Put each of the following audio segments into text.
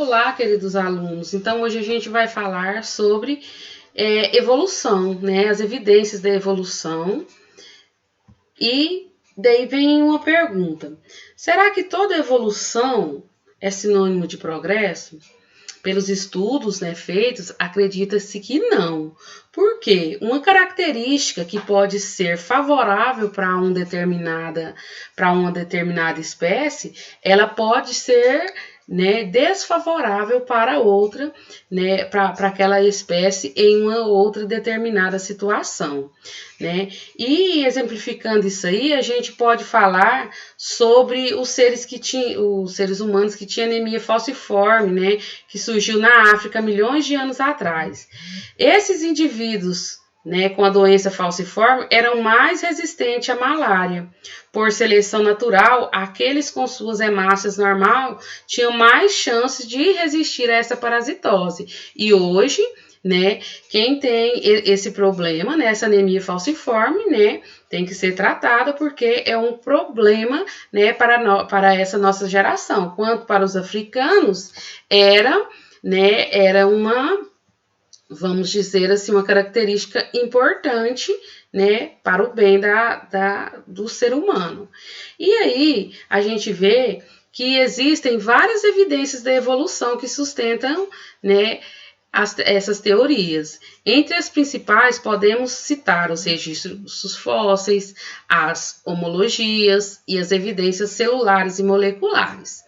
Olá, queridos alunos. Então, hoje a gente vai falar sobre evolução, né? As evidências da evolução. E daí vem uma pergunta: será que toda evolução é sinônimo de progresso? Pelos estudos, né, feitos, acredita-se que não. Por quê? Uma característica que pode ser favorável para uma determinada espécie, ela pode ser, né, desfavorável para outra, né, para aquela espécie em uma outra determinada situação, né? E exemplificando isso aí, a gente pode falar sobre os seres humanos que tinham anemia falciforme, né, que surgiu na África milhões de anos atrás. Esses indivíduos, né, com a doença falciforme eram mais resistentes à malária. Por seleção natural, aqueles com suas hemácias normal tinham mais chances de resistir a essa parasitose. E hoje, né, quem tem esse problema, né, essa anemia falciforme, né, tem que ser tratada porque é um problema, né, para essa nossa geração. Quanto para os africanos, era uma, vamos dizer assim, uma característica importante, né, para o bem do ser humano. E aí a gente vê que existem várias evidências da evolução que sustentam, né, essas teorias. Entre as principais, podemos citar os registros fósseis, as homologias e as evidências celulares e moleculares.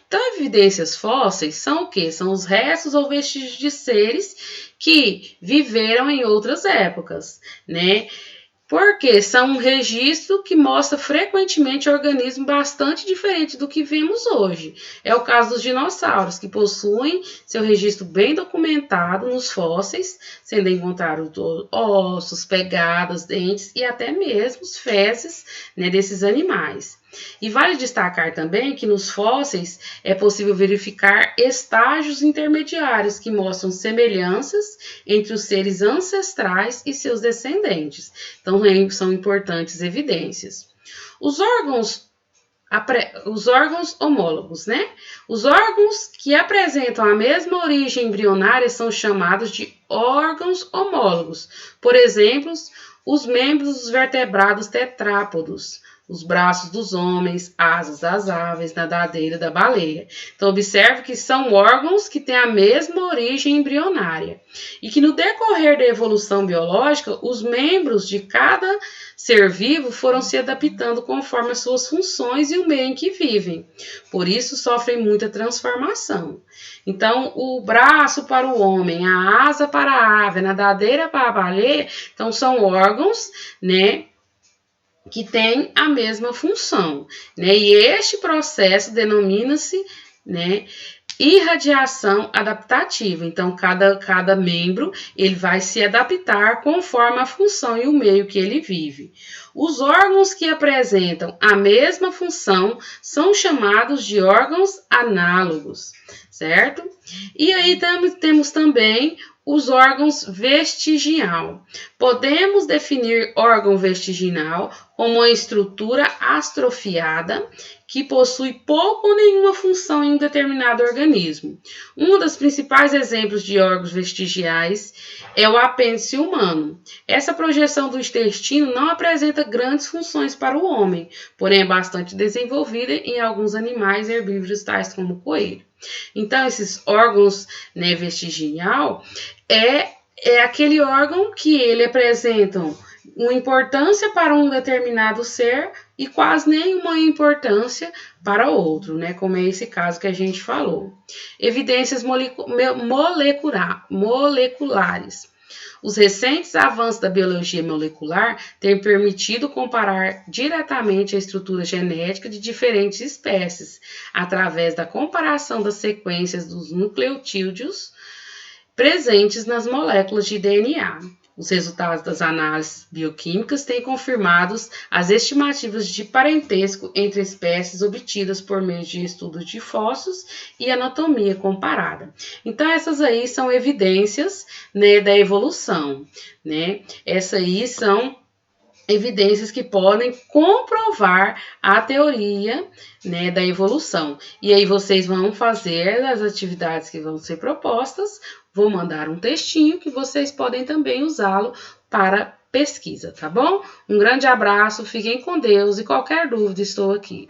Então, evidências fósseis são o quê? São os restos ou vestígios de seres que viveram em outras épocas, né? Porque são um registro que mostra frequentemente organismos bastante diferentes do que vemos hoje. É o caso dos dinossauros, que possuem seu registro bem documentado nos fósseis, sendo encontrados ossos, pegadas, dentes e até mesmo fezes, né, desses animais. E vale destacar também que nos fósseis é possível verificar estágios intermediários que mostram semelhanças entre os seres ancestrais e seus descendentes. Então, são importantes evidências. Os órgãos homólogos, né? Os órgãos que apresentam a mesma origem embrionária são chamados de órgãos homólogos. Por exemplo, os membros dos vertebrados tetrápodos, os braços dos homens, asas das aves, nadadeira da baleia. Então, observe que são órgãos que têm a mesma origem embrionária e que no decorrer da evolução biológica, os membros de cada ser vivo foram se adaptando conforme as suas funções e o meio em que vivem. Por isso, sofrem muita transformação. Então, o braço para o homem, a asa para a ave, a nadadeira para a baleia, então são órgãos, né, que tem a mesma função, né? E este processo denomina-se, né, irradiação adaptativa. Então, cada membro ele vai se adaptar conforme a função e o meio que ele vive. Os órgãos que apresentam a mesma função são chamados de órgãos análogos, certo? E aí temos também os órgãos vestigial. Podemos definir órgão vestigial como uma estrutura astrofiada que possui pouco ou nenhuma função em um determinado organismo. Um dos principais exemplos de órgãos vestigiais é o apêndice humano. Essa projeção do intestino não apresenta grandes funções para o homem, porém é bastante desenvolvida em alguns animais herbívoros, tais como o coelho. Então, esses órgãos, né, vestigial é aquele órgão que ele apresentam uma importância para um determinado ser e quase nenhuma importância para outro, né? Como é esse caso que a gente falou. Evidências moleculares. Os recentes avanços da biologia molecular têm permitido comparar diretamente a estrutura genética de diferentes espécies, através da comparação das sequências dos nucleotídeos presentes nas moléculas de DNA. Os resultados das análises bioquímicas têm confirmado as estimativas de parentesco entre espécies obtidas por meio de estudos de fósseis e anatomia comparada. Então, essas aí são evidências, né, da evolução, né? Essas aí são evidências que podem comprovar a teoria, né, da evolução. E aí vocês vão fazer as atividades que vão ser propostas, vou mandar um textinho que vocês podem também usá-lo para pesquisa, tá bom? Um grande abraço, fiquem com Deus e qualquer dúvida estou aqui.